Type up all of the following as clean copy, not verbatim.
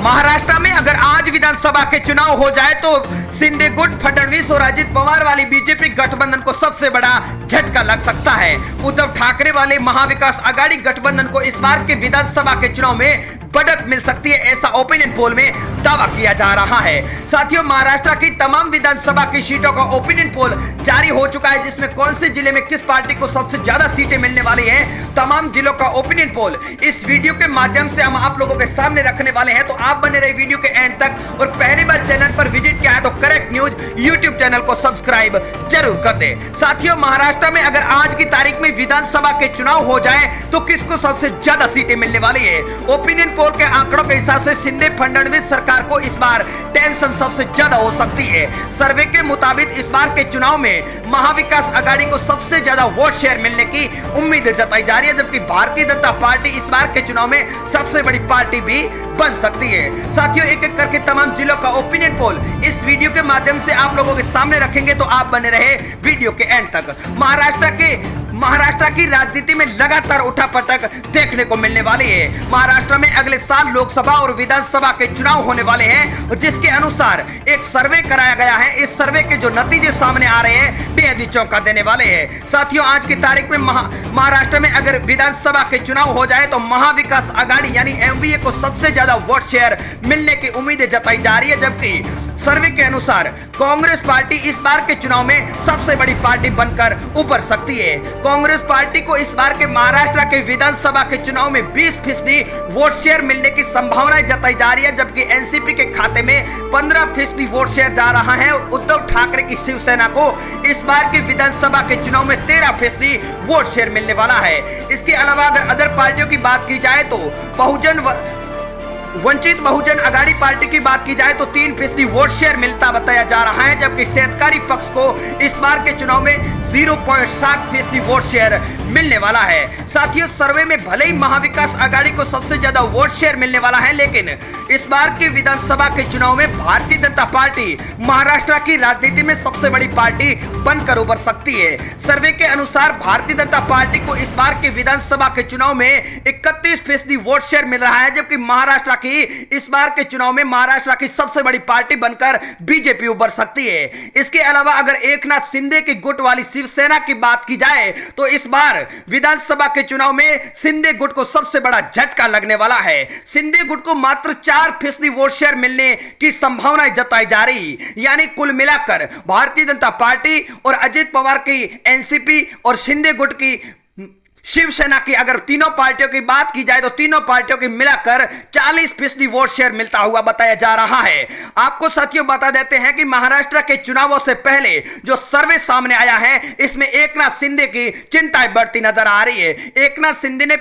महाराष्ट्र में अगर आज विधानसभा के चुनाव हो जाए तो शिंदे गुट, फडणवीस और अजित पवार वाली बीजेपी गठबंधन को सबसे बड़ा झटका लग सकता है। उद्धव ठाकरे वाले महाविकास आघाड़ी गठबंधन को इस बार के विधानसभा के चुनाव में बढ़त मिल सकती है, ऐसा ओपिनियन पोल में दावा किया जा रहा है। साथियों, महाराष्ट्र की तमाम विधानसभा की सीटों का ओपिनियन पोल जारी हो चुका है, जिसमें कौन से जिले में किस पार्टी को सबसे ज्यादा सीटें मिलने वाली हैं, तमाम जिलों का ओपिनियन पोल इस वीडियो के माध्यम से हम आप लोगों के सामने रखने वाले हैं। तो आप बने रहे वीडियो के एंड तक, और पहली बार चैनल पर विजिट किया है तो करेक्ट न्यूज यूट्यूब चैनल को सब्सक्राइब जरूर कर दे। साथियों, महाराष्ट्र में अगर आज की तारीख में विधानसभा के चुनाव हो जाए तो किसको सबसे ज्यादा सीटें मिलने वाली है? ओपिनियन पोल के आंकड़ों के हिसाब से शिंदे फडणवीस सरकार को इस बार टेंशन सबसे ज्यादा हो सकती है। सर्वे के मुताबिक इस बार के चुनाव में महाविकास आघाड़ी को सबसे ज्यादा वोट शेयर मिलने की उम्मीद जताई जा रही है, जबकि भारतीय जनता पार्टी इस बार के चुनाव में सबसे बड़ी पार्टी भी बन सकती है। साथियों, एक एक करके तमाम जिलों का ओपिनियन पोल इस वीडियो के माध्यम से आप लोगों के सामने रखेंगे, तो आप बने रहे वीडियो के एंड तक। महाराष्ट्र की राजनीति में लगातार उठापटक देखने को मिलने वाली है। महाराष्ट्र में अगले साल लोकसभा और विधानसभा के चुनाव होने वाले हैं, और जिसके अनुसार एक सर्वे कराया गया है। इस सर्वे के जो नतीजे सामने आ रहे हैं बेहद ही चौंका देने वाले हैं। साथियों, आज की तारीख में महाराष्ट्र में अगर विधानसभा के चुनाव हो जाए तो महाविकास आघाड़ी यानी एमवीए को सबसे ज्यादा वोट शेयर मिलने की उम्मीदें जताई जा रही है, जबकि सर्वे के अनुसार कांग्रेस पार्टी इस बार के चुनाव में सबसे बड़ी पार्टी बनकर उभर सकती है। कांग्रेस पार्टी को इस बार के महाराष्ट्र के विधानसभा के चुनाव में 20% वोट शेयर मिलने की संभावनाएं जताई जा रही है, जबकि एनसीपी के खाते में 15% वोट शेयर जा रहा है, और उद्धव ठाकरे की शिवसेना को इस बार के विधानसभा के चुनाव में 13% वोट शेयर मिलने वाला है। इसके अलावा अगर अदर पार्टियों की बात की जाए तो वंचित बहुजन आघाड़ी पार्टी की बात की जाए तो 3% वोट शेयर मिलता बताया जा रहा है, जबकि शेतकारी पक्ष को इस बार के चुनाव में 0.7% वोट शेयर मिलने वाला है। साथियों, सर्वे में भले ही महाविकास आघाड़ी को सबसे ज्यादा वोट शेयर मिलने वाला है, लेकिन इस बार के विधानसभा के चुनाव में भारतीय जनता पार्टी महाराष्ट्र की राजनीति में सबसे बड़ी पार्टी बनकर उभर सकती है। सर्वे के अनुसार भारतीय जनता पार्टी को इस बार के विधानसभा के चुनाव में 31% वोट शेयर मिल रहा है, जबकि महाराष्ट्र की इस बार के चुनाव में महाराष्ट्र की सबसे बड़ी पार्टी बनकर बीजेपी उभर सकती है। इसके अलावा अगर एकनाथ शिंदे की गुट वाली शिवसेना की बात की जाए तो इस बार विधानसभा के चुनाव में शिंदे गुट को सबसे बड़ा झटका लगने वाला है। शिंदे गुट को मात्र 4% वोट शेयर मिलने की संभावनाएं जताई जा रही, यानी कुल मिलाकर भारतीय जनता पार्टी और अजित पवार की एनसीपी और शिंदे गुट की शिवसेना की अगर तीनों पार्टियों की बात की जाए तो तीनों पार्टियों की मिलाकर 40% वोट शेयर मिलता हुआ बताया जा रहा है। आपको साथियों बता देते हैं कि महाराष्ट्र के चुनावों से पहले जो सर्वे सामने आया है, इसमें एकनाथ शिंदे की चिंताएं बढ़ती नजर आ रही है। एकनाथ शिंदे ने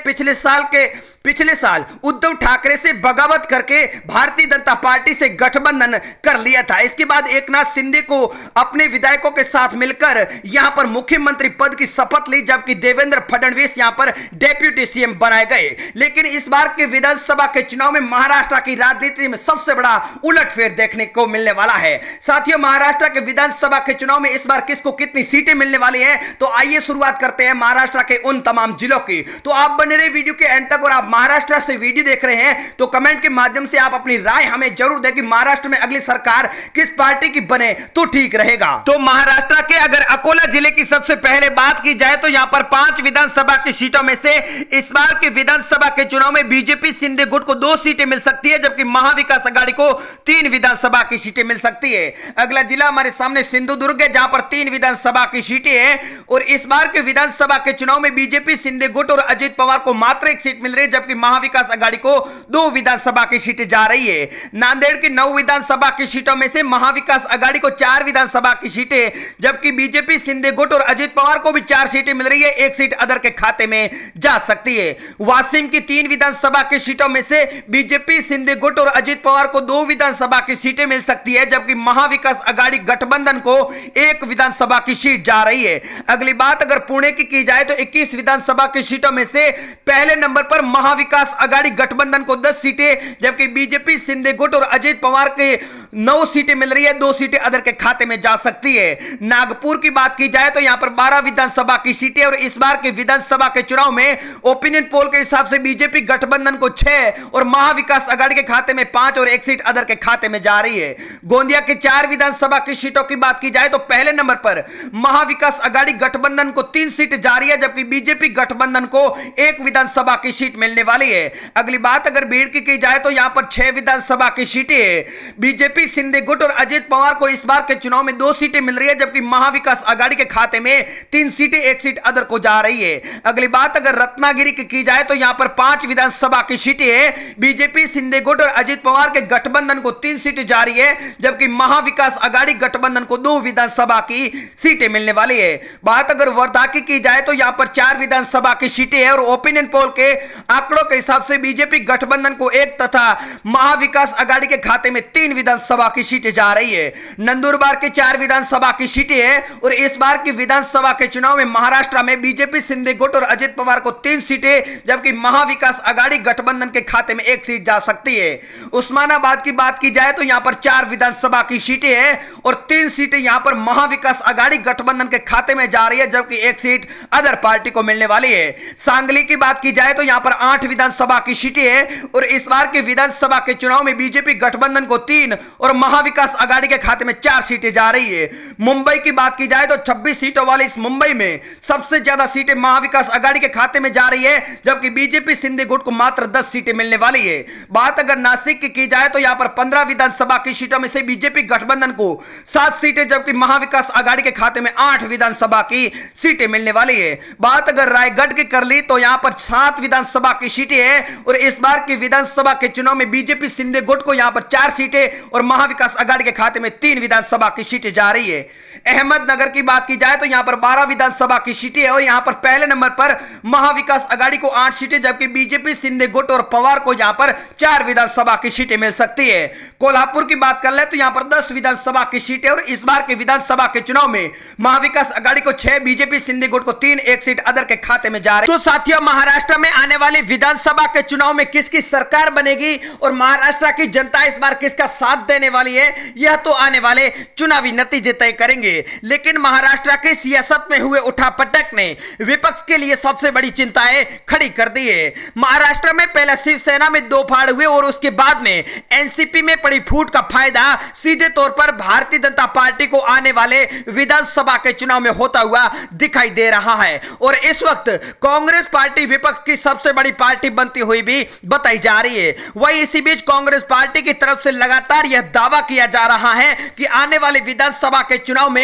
पिछले साल उद्धव ठाकरे से बगावत करके भारतीय जनता पार्टी से गठबंधन कर लिया था। इसके बाद एकनाथ शिंदे को अपने विधायकों के साथ मिलकर यहां पर मुख्यमंत्री पद की शपथ ली, जबकि देवेंद्र फडणवीस यहां पर डेप्यूटी सीएम बनाए गए। लेकिन इस बार के विधानसभा के चुनाव में महाराष्ट्र की राजनीति में सबसे बड़ा उलटफेर देखने को मिलने वाला है। साथियों, महाराष्ट्र के विधानसभा के चुनाव में इस बार किसको कितनी सीटें मिलने वाली है, तो आइए शुरुआत करते हैं महाराष्ट्र के उन तमाम जिलों की। तो आप बने रहे वीडियो के एंड तक, और आप महाराष्ट्र से वीडियो देख रहे हैं तो कमेंट के माध्यम से आप अपनी राय हमें जरूर दें कि महाराष्ट्र में अगली सरकार किस पार्टी की बने तो ठीक रहेगा। तो महाराष्ट्र के अगर अकोला जिले की सबसे पहले बात की जाए तो यहां पर 5 विधानसभा की सीटों में से इस बार के विधानसभा के चुनाव में बीजेपी शिंदे गुट को 2 सीटें मिल सकती है, जबकि महाविकास आघाड़ी को 3 विधानसभा की सीटें मिल सकती है। अगला जिला हमारे सामने सिंधुदुर्ग है, जहां पर 3 विधानसभा की सीटें हैं, और इस बार के विधानसभा के चुनाव में बीजेपी शिंदे गुट और अजित पवार को मात्र 1 सीट मिल रही है, जबकि महाविकास आघाड़ी को 2 विधानसभा की सीटें जा रही है। नांदेड़ की 9 विधानसभा की सीटों में से महाविकास आघाड़ी को 4 विधानसभा की सीटें, जबकि बीजेपी शिंदे गुट और अजित पवार को भी 4 सीटें मिल रही है, 1 सीट अदर के खाते में जा सकती है। वाशिम की 3 विधानसभा की सीटों में से बीजेपी शिंदे गुट और अजित पवार को 2 विधानसभा की सीटें मिल सकती है, जबकि महाविकास आघाड़ी गठबंधन को 1 विधानसभा की सीट जा रही है। अगली बात अगर पुणे की जाए तो 21 विधानसभा की सीटों में से पहले नंबर पर महाविकास आघाड़ी गठबंधन को 10 सीटें, जबकि बीजेपी शिंदे गुट और अजित पवार के 9 सीटें मिल रही है, 2 सीटें अदर के खाते में जा सकती है। नागपुर की बात की जाए तो यहां पर 12 विधानसभा की सीटें और इस बार के विधानसभा के चुनाव में ओपिनियन पोल के हिसाब से बीजेपी गठबंधन को 6 और महाविकास आघाड़ी के खाते में 5 और 1 सीट अदर के खाते में जा रही है। गोंदिया के 4 विधानसभा की सीटों की बात की जाए तो पहले नंबर पर महाविकास आघाड़ी गठबंधन को 3 सीट जा रही है, जबकि बीजेपी गठबंधन को 1 विधानसभा की सीट मिलने वाली है। अगली बात अगर भीड़ की जाए तो यहां पर 6 विधानसभा की सीटें है। बीजेपी शिंदे गुट और अजित पवार को इस बार के चुनाव में 2 सीटें मिल रही है, जबकि महाविकास आघाड़ी के खाते में 3 सीटें, 1 सीट अदर को जा रही है। अगली बात अगर रत्नागिरी की जाए तो यहां पर 5 विधानसभा की सीटें है। बीजेपी शिंदे गुट और अजित पवार के गठबंधन को 3 सीटें जा रही है, जबकि महाविकास आघाड़ी गठबंधन को 2 विधानसभा की सीटें मिलने वाली है। बात अगर वर्धा की जाए तो यहां पर 4 विधानसभा की सीटें है और ओपिनियन पोल के आंकड़ों के हिसाब से बीजेपी गठबंधन को 1 तथा महाविकास आघाड़ी के खाते में 3 विधानसभा की सीटें जा रही है। नंदुरबार के 4 विधानसभा की सीटें है और इस बार की विधानसभा के चुनाव में महाराष्ट्र में बीजेपी शिंदे गुट और अजित पवार को 3 सीटें, जबकि महाविकास आघाड़ी गठबंधन के खाते में 1 सीट जा सकती है। उस्मानाबाद की बात की जाए तो यहां पर 4 विधानसभा की सीटें है और 3 सीटें यहां पर महाविकास आघाड़ी गठबंधन के खाते में जा रही है, जबकि 1 सीट अदर पार्टी को मिलने वाली है। सांगली की बात की जाए तो यहां पर 8 विधानसभा की सीटें है और इस बार के विधानसभा के चुनाव में बीजेपी गठबंधन को 3 और महाविकास आघाड़ी के खाते में 4 सीटें जा रही है। मुंबई की बात की जाए तो 26 सीटों वाले इस मुंबई में सबसे ज्यादा सीटें महाविकास आघाड़ी के खाते में जा रही है, जबकि बीजेपी शिंदे गुट को मात्र 10 सीटें मिलने वाली है। बात अगर नासिक की जाए तो यहां पर 15 विधानसभा की सीटों में से बीजेपी गठबंधन को 7 सीटें, जबकि महाविकास आघाड़ी के खाते में 8 विधानसभा की सीटें मिलने वाली है। बात अगर रायगढ़ की कर ली तो यहां पर 7 विधानसभा की सीटें है और इस बार की विधानसभा के चुनाव में बीजेपी शिंदे गुट को यहां पर 4 सीटें और महाविकास आघाड़ी के खाते में 3 विधानसभा की सीटें जा रही है। अहमदनगर की बात की जाए तो यहां पर 12 विधानसभा की सीटें है और यहां पर पहले नंबर पर महाविकास आघाड़ी को 8 सीटें, जबकि बीजेपी शिंदे गुट और पवार को यहां पर 4 विधानसभा की सीटें मिल सकती है। कोल्हापुर की बात कर ले तो यहां पर 10 विधानसभा की सीटें और इस बार के विधानसभा के चुनाव में महाविकास आघाड़ी को 6, बीजेपी शिंदे गुट को 3, 1 सीट अदर के खाते में जा रही है। तो साथियों, महाराष्ट्र में आने वाली विधानसभा के चुनाव में किसकी सरकार बनेगी और महाराष्ट्र की जनता इस बार किसका साथ देने वाली है, यह तो आने वाले चुनावी नतीजे तय करेंगे। लेकिन महाराष्ट्र की सियासत में हुए उठापटक ने विपक्ष के लिए सबसे बड़ी चिंताएं खड़ी कर दी है। महाराष्ट्र में पहले शिवसेना में 2 फाड़ हुए और उसके बाद में एनसीपी में पड़ी फूट का फायदा सीधे तौर पर भारतीय जनता पार्टी को आने वाले विधानसभा के चुनाव में होता हुआ दिखाई दे रहा है और इस वक्त कांग्रेस पार्टी विपक्ष की सबसे बड़ी पार्टी बनती हुई भी बताई जा रही है। वहीं इसी बीच कांग्रेस पार्टी की तरफ से लगातार यह दावा किया जा रहा है कि आने वाले विधानसभा के चुनाव में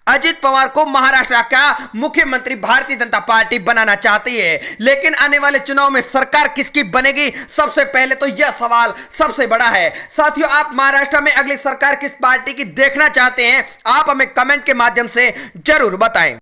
अजित पवार को महाराष्ट्र का मुख्यमंत्री भारतीय जनता पार्टी बनाना चाहती है। लेकिन आने वाले चुनाव में सरकार किसकी बनेगी, सबसे पहले तो यह सवाल सबसे बड़ा है। साथियों, आप महाराष्ट्र में अगली सरकार किस पार्टी की देखना चाहते हैं, आप हमें कमेंट के माध्यम से जरूर बताएं।